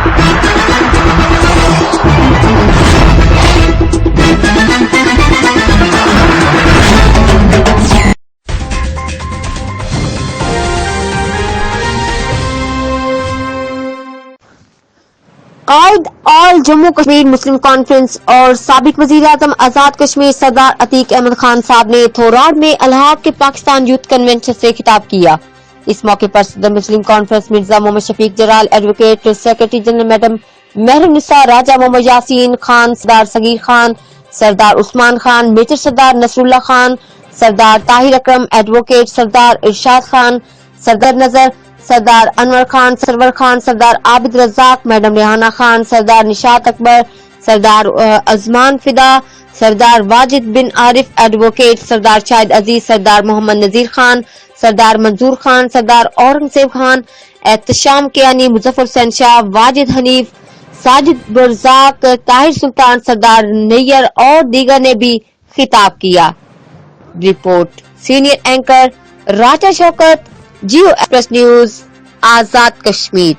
قائد آل جموں کشمیر مسلم conference اور سابق وزیر اعظم آزاد کشمیر سردار عتیق احمد خان صاحب نے تھوراڑ میں الحاق کے پاکستان یوتھ کنونشن سے خطاب کیا. اس موقع پر صدر مسلم کانفرنس مرزا محمد شفیق جلال، ایڈوکیٹ سیکرٹری جنرل میڈم محرم نساء، راجہ محمد یاسین خان، سردار صغیر خان، سردار عثمان خان، میجر سردار نصر اللہ خان، سردار طاہر اکرم، ایڈوکیٹ سردار ارشاد خان، سردار نظر، سردار انور خان، سرور خان، سردار عابد رزاق، میڈم ریحانہ خان، سردار نشاط اکبر، سردار ازمان فدا، سردار واجد بن عارف، ایڈوکیٹ سردار شاہد عزیز، سردار محمد نذیر خان، سردار منظور خان، سردار اورنگزیب خان، احتشام کیانی، مظفر حسین شاہ، واجد حنیف، ساجد برزاق، طاہر سلطان، سردار نیئر اور دیگر نے بھی خطاب کیا. رپورٹ سینئر اینکر راجہ شوکت، جیو ایکسپریس نیوز، آزاد کشمیر.